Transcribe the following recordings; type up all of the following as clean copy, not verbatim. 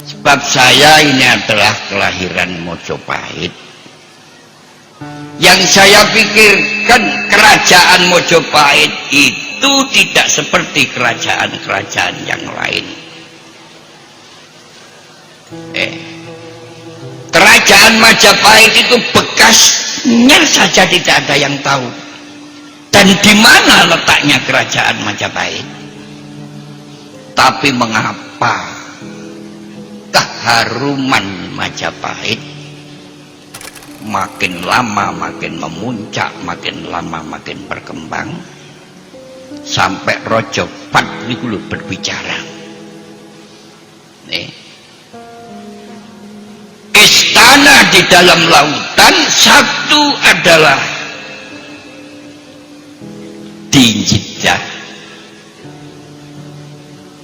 Sebab saya ini adalah kelahiran Mojopahit. Yang saya pikirkan kerajaan Mojopahit itu tidak seperti kerajaan-kerajaan yang lain. Kerajaan Majapahit itu bekasnya saja tidak ada yang tahu. Dan di mana letaknya kerajaan Majapahit? Tapi mengapa keharuman Majapahit makin lama makin memuncak, makin lama makin berkembang, sampai Raja Pat niku lho berbicara. Istana di dalam lautan, satu adalah di Jeddah.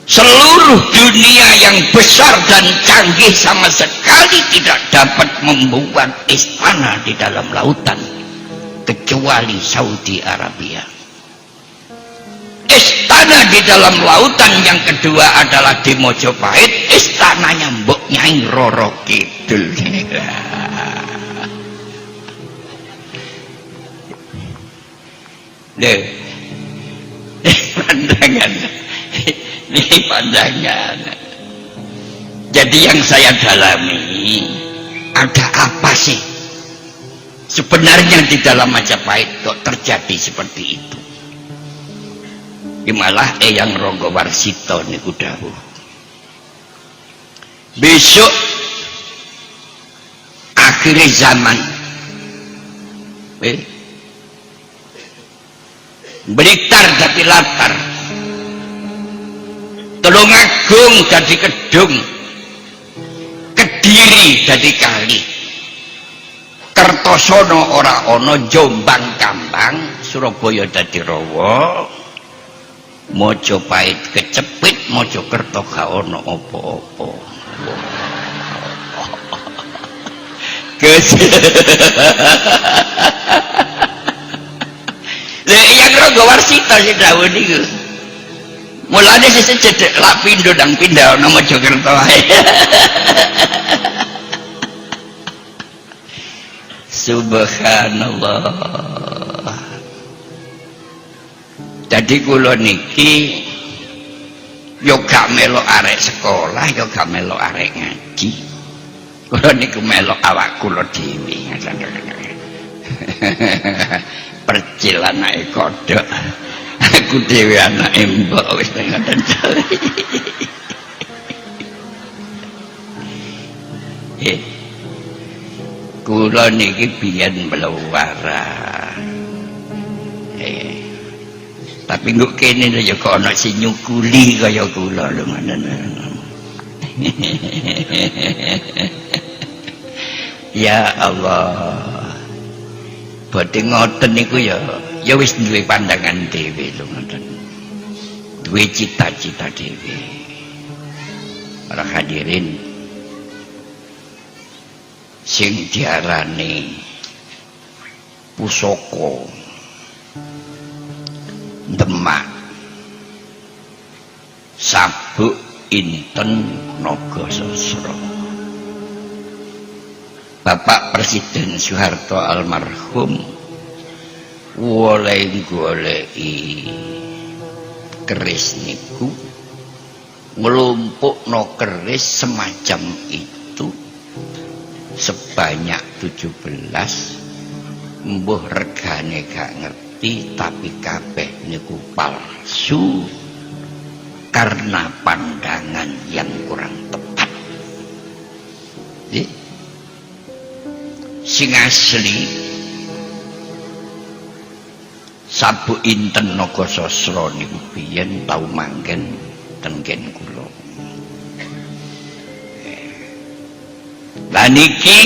Seluruh dunia yang besar dan canggih sama sekali tidak dapat membuat istana di dalam lautan kecuali Saudi Arabia. Istana di dalam lautan yang kedua adalah di Mojopahit, istananya Mbok Nyai Roro Kidul. Pandangan ini pandangan. Jadi yang saya dalami, ada apa sih sebenarnya di dalam Majapahit kok terjadi seperti itu? Malah Eyang Ronggo Warsito niku dawuh, besok akhir zaman Blitar tapi latar, Tulungagung jadi kedung, Kediri jadi kali, Kertosono ora ono, Jombang kambang, Surabaya dadi rawa, Mojopahit kecepit, Mojokerto gak ono apa-apa. Yang Ronggo Warsito sing dawuh niku. Mulane sesuk cedhek lak pindho nang pindah ana Mojokerto ae. Subhanallah. Jadi kula niki yo gak melok arek sekolah, yo gak melok arek ngaji. Kula niku melok awak kula dhewe. Percil anake kodhok. Aku dhewe anake mbok wis ngoten jare. Kula niki biyen melawara. Tapi nguk kene lho ya kok ana sing nyukuli kaya kula lho ngoten. Ya Allah. Badhe ngoten niku ya wis duwe pandangan dhewe lho ngoten. Duwe cita-cita dhewe. Para hadirin sing diarani pusaka Demak Sabuk Inten Nagasasra. Bapak Presiden Soeharto almarhum woleh goleki keris niku, nglumpukno keris semacam itu sebanyak 17, mbuh regane gak ngerti, tapi kabeh niku palsu karena pandangan yang kurang tepat. Sing asli Sabuk Inten Nagasasra niku biyen tau manggen tenggen kula. Lah niki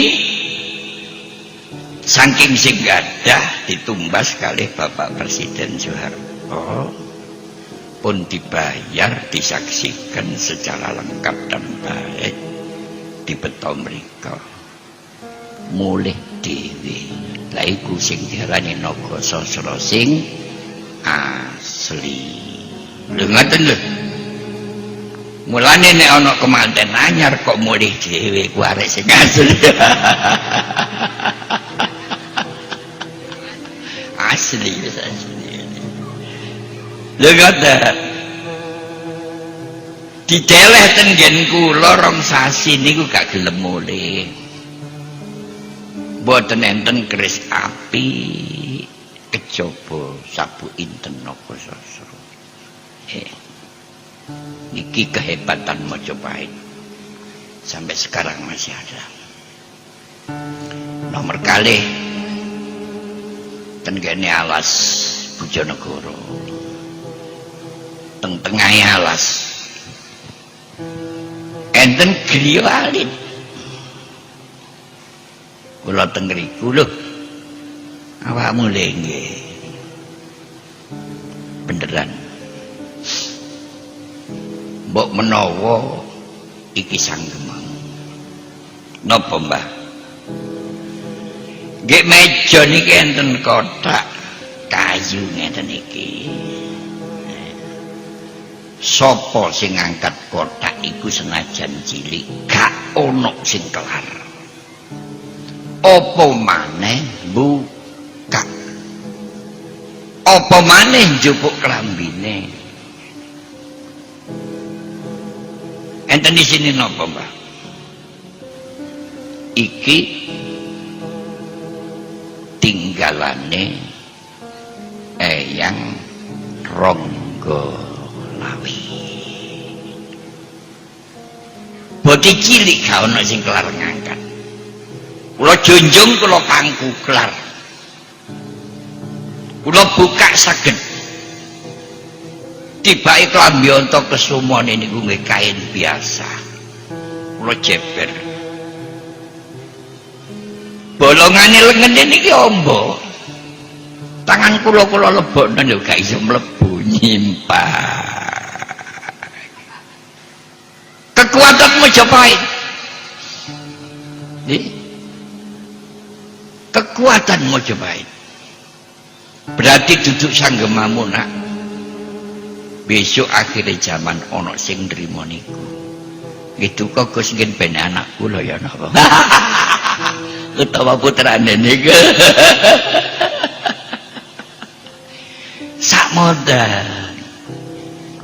saking sing gadah ditumbas kalih Bapak Presiden Soeharto, pun dibayar, disaksikan secara lengkap dan baik di beto mriko. Mulih dhewe. Lah iku sing diarani Nagasasra sing asli. Lho ngoten lho. Mulane nek ana kemanten anyar kok mulih dhewe ku arek sing asli. Asli wis asli. Lha ngoten. Dideleh ten nggen kula rong sasi niku gak gelem mulih. Mboten enten keris api kejaba sabu inten napa sasra. Niki kehebatan Majapahit sampai sekarang masih ada. Nomor kalih ten kene alas Bojonegoro, teng tengahe alas enten griya alit. Kula teng ngriku lho, awakmu nggih beneran. Mbok menawa iki sanggemang. Napa, Mbah? Nggih meja niki enten kotak kayu ngeten iki. Sapa sing ngangkat kotak iku senajan cilik gak ono sing kelar. Apa maneh buka? Apa maneh njupuk klambine? Enten di sini napa, Mbah? Iki tinggalane Eyang Ronggolawi. Boti cilik gak ono sing kelar ngangkat. Kula junjung kula pangku kelar. Kula buka saged. Tibake klambi onta kesumone niku nggih kain biasa. Kula jeber. Bolongane lengene niki amba. Tangan kula lebokno yo gak iso mlebu nyimpan. Kekuatan Majapahit. Nggih. Kekuatan Majapahit. Berarti duduk sanggemamu nak. Besok akhirnya zaman ono sing nrimo niku. Gitu kok Gus ngen ben anak kula ya napa. Utawa putrane niku. Sak modal.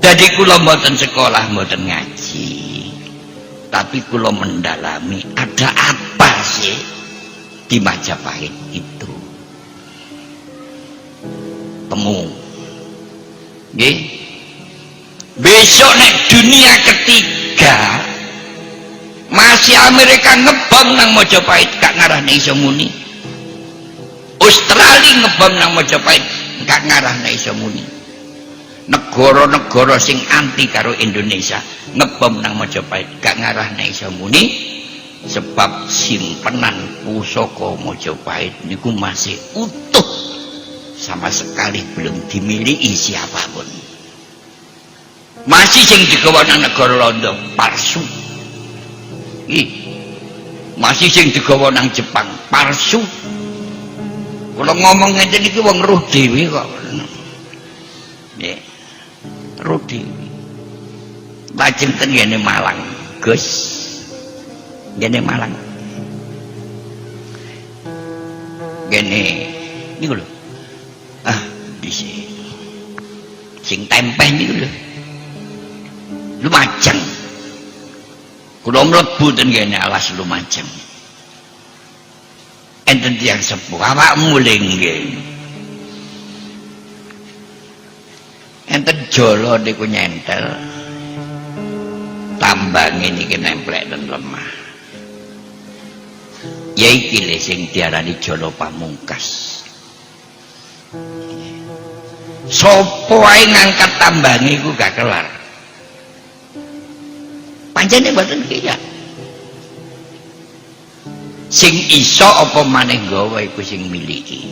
Dadi kula mboten sekolah, mboten ngaji. Tapi kula mendalami ada apa sih di Majapahit itu. Temu. Nggih. Besok nek dunia ketiga masih Amerika ngebom nang Majapahit gak ngarahne iso muni. Australia ngebom nang Majapahit gak ngarahne iso muni. Negara-negara sing anti karo Indonesia ngebom nang Majapahit gak ngarahne iso muni, sebab simpenan pusaka Majapahit niku masih utuh, sama sekali belum dimiliki siapapun. Masih sing digawa nang negara Londo palsu. Masih sing digawa nang Jepang palsu. Kula ngomong ngene iki wong roh dhewe kok. Nggih. Roh dhewe. Lajeng ten ngene Malang, Gus. Ngene Malang. Ngene niku lho. Dhisik. Sing tempeh niku lho. Lumajang. Kula mlebu ten kene alas Lumajang. Enten tiyang sepuh, awakmu nggih. Enten jala niku nyentel. Tambange niki nemplek ten lemah. Ya iki le sing diarani jala pamungkas. Sapa wae ngangkat tambange iku gak kelar. Pancene mboten kaya. Sing iso apa maneh gawa iku sing miliki.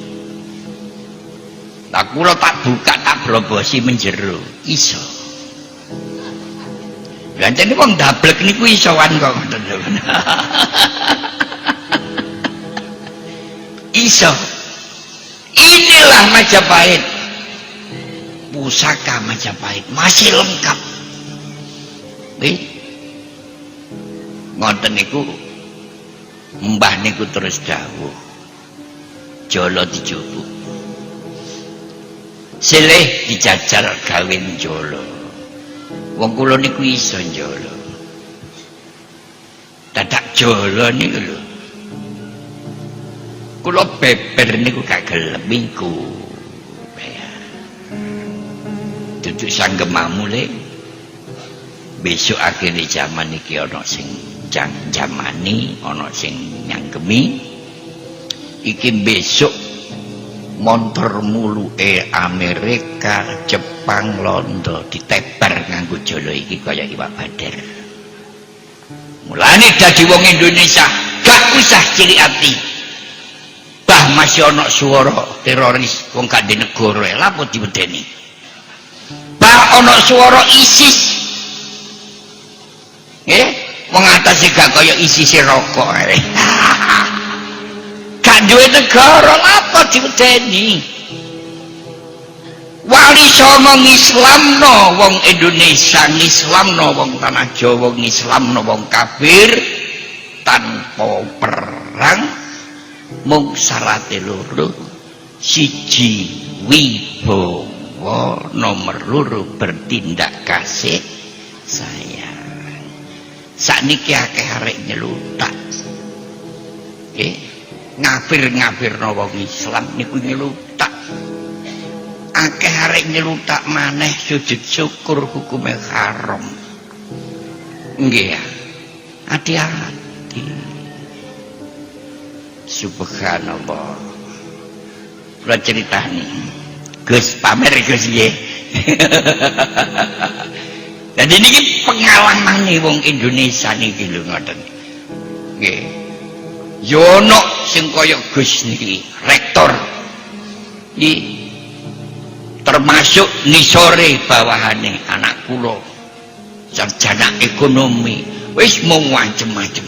Lah kula tak buka tak blobosi menjero, iso. Lah jane wong dablek niku isowan kok ngoten lho. Iso. Inilah Majapahit. Pusaka Majapahit masih lengkap. Nggih. ngoten niku mbah niku terus dawuh jala dijupuk silih dijajal gawin jala wong kula niku iso jala dadak jala niku lho kula beber niku gak gelem iku duduk sanggemamu le besok akhirnya zaman iki ana sing jamani ana sing nyanggemi iki besok montor muluke Amerika Jepang Londo ditebar nganggo jala iki kaya iwak badar mulane dadi wong Indonesia gak usah cilik ati bah masih ana swara teroris wong gak di negara lha apa diwedeni bah ana swara ISIS wong atase gak kaya ISIS rokok gak duwe negara apa diwedeni wali songo ngislamno wong Indonesia ngislamno wong tanah Jawa ngislamno wong kafir tanpa perang mung syarate loro siji wibawa nomor loro bertindak kasih sayang sakniki akeh arek nyelutak nggih ngafir-ngafirno wong Islam niku nyelutak akeh arek nyelutak maneh sujud syukur hukume haram nggih ya hati-hati subhanallah kula critani Gus pamer Gus nggih jadi niki pengalaman nih wong Indonesia niki lho ngoten nggih yo ono sing kaya Gus niki rektor iki termasuk nisore bawahane anak kula sarjana ekonomi wis mung macem-macem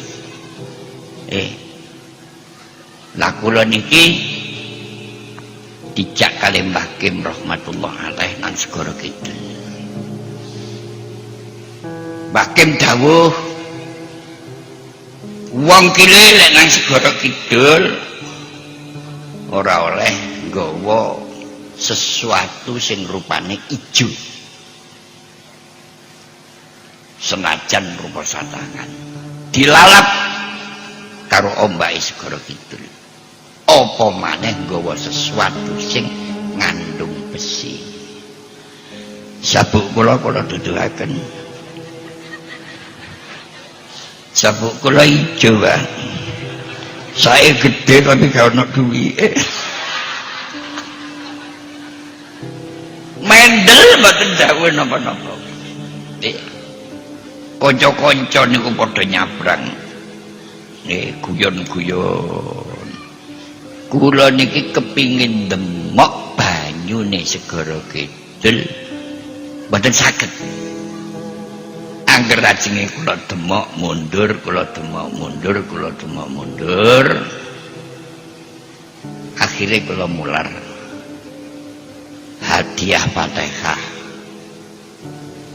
lah kula niki dijak kali Mbah Kim rahmatullah alaih nang Segara Kidul Mbah Kim dawuh wong kile lek nang Segara Kidul ora oleh nggawa sesuatu sing rupane ijo senajan rupa satangan dilalap karo ombake Segara Kidul apa maneh nggawa sesuatu sing ngandung besi sabuk kula duduhaken sabuk kula ijo Pak saya gede tapi gak ono duwike mendel mboten dawuh napa-napa kanca-kanca niku padha nyabrang guyon-guyon kula niki kepingin demok banyune Segara Kidul mboten saged angger ajenge kula demok mundur akhirnya kula mular hadiah Fatihah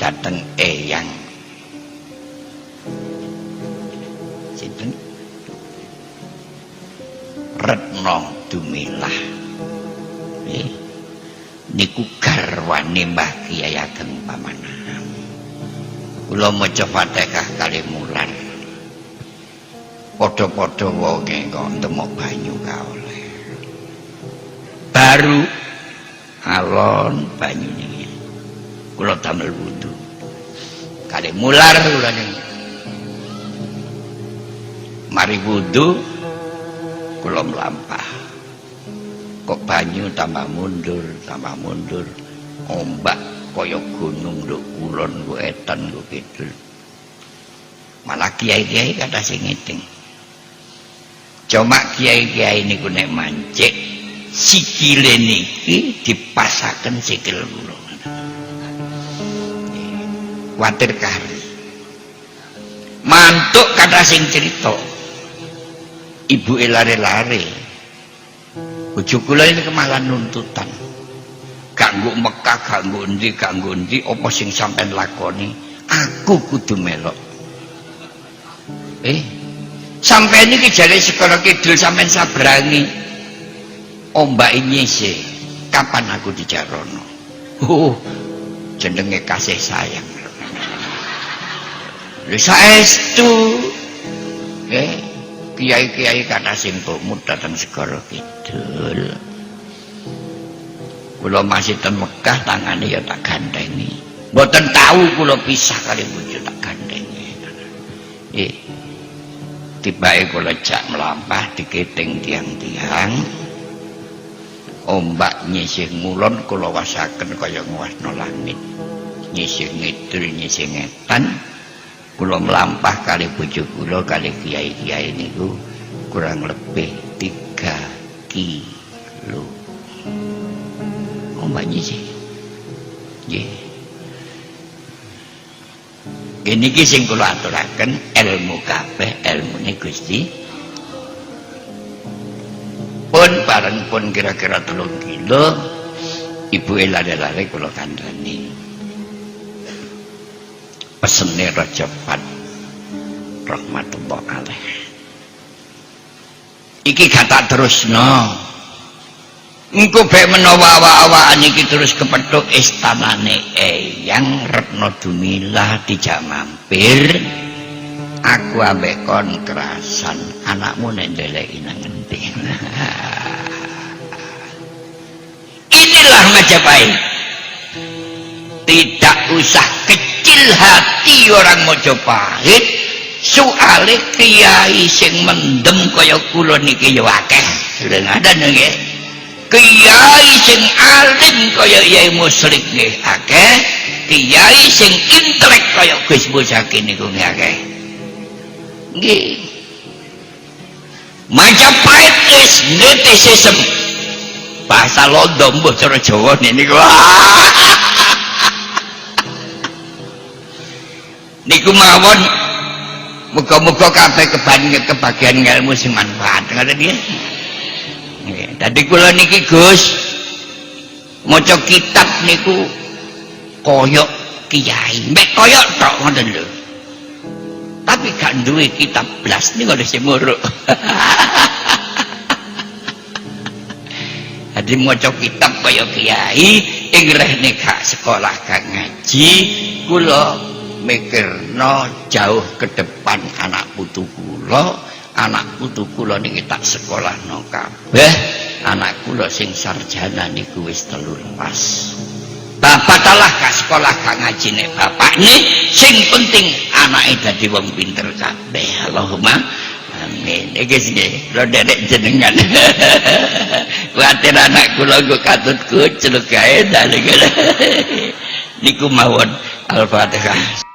dateng eyang sinten Retno Dumilah niku garwane Mbah Kyai Ageng Pamanahan kula maca Fatihah kali mular padha-padha wonge kok temok banyu kaoleh baru alon banyu niki kula damel wudu kali mular kula niki mari wudu kula mlampah kok banyu tambah mundur ombak kaya gunung nduk kulon ku etan ku kidul malah kiai-kiai kata sing ngiting cuma kiai-kiai niku nek mancik sikile niki dipasaken sikil kula kuwatir kari mantuk kata sing cerita ibu lare-lare bojo kula ini kemalan nuntutan ganggu Mekah ganggu ndi apa sing sampean lakoni aku kudu melok sampai ini jare Segara Kidul sampean sabrangi ombak nyise kapan aku dijarono jenenge kasih sayang saestu kiai-kiai kata simpukmu datang Segara Kidul kula masih ten Mekah tangane ya tak gandengi mboten tahu kula pisah kali bojo tak gandengi tibake kula jak mlampah diketing tiang-tiang ombak nyisih ngulon kula wasaken kaya nguwasno langit nyisih ngidul nyisih ngetan kula mlampah kali bojo kula kali kiai-kiai niku kurang lebih 3 kilo ombak nyisih nggih ini ki sing kula aturaken ilmu kabeh ilmune Gusti pun bareng pun kira-kira 3 kilo ibu lare-lare kula kandhani pesene Raja Fat rahmatullah alaih iki gak tak terusno engko bek menawa awak-awakan iki terus kepethuk istanane Eyang Retno Dumilah dijak mampir aku ambek kon kerasan anakmu nek ndeleki nang endi inilah Majapahit tidak usah kecil hati orang Majapahit soale kiai sing mendem kaya kula niki ya akeh lha ngaten nggih kiai sing alim kaya Yai Musyrik nggih akeh kiai sing intelek kaya Gus Muzaki niku akeh nggih Majapahit is netisism bahasa Londo mbuh cara Jawa niku niku mawon muga-muga kabeh kebagian ilmu sing manfaat ngoten nggih dadi kula niki Gus maca kitab niku koyok kiai mek koyok tok ngoten lho tapi gak duwe kitab blas niku lho sing muruk dadi maca kitab kaya kiai ing rene gak sekolah gak ngaji kula mikirno jauh ke depan anak putu kula niki tak sekolahno kabeh anak kula sing sarjana niku wis 13 bapak talah gak sekolah gak ngaji nek bapakne sing penting anake dadi wong pinter kabeh Allahumma amin iki sing lho derek jenengan kuwatir anak kula go katut kucluk kae dalem niku mawon Al-Fatihah.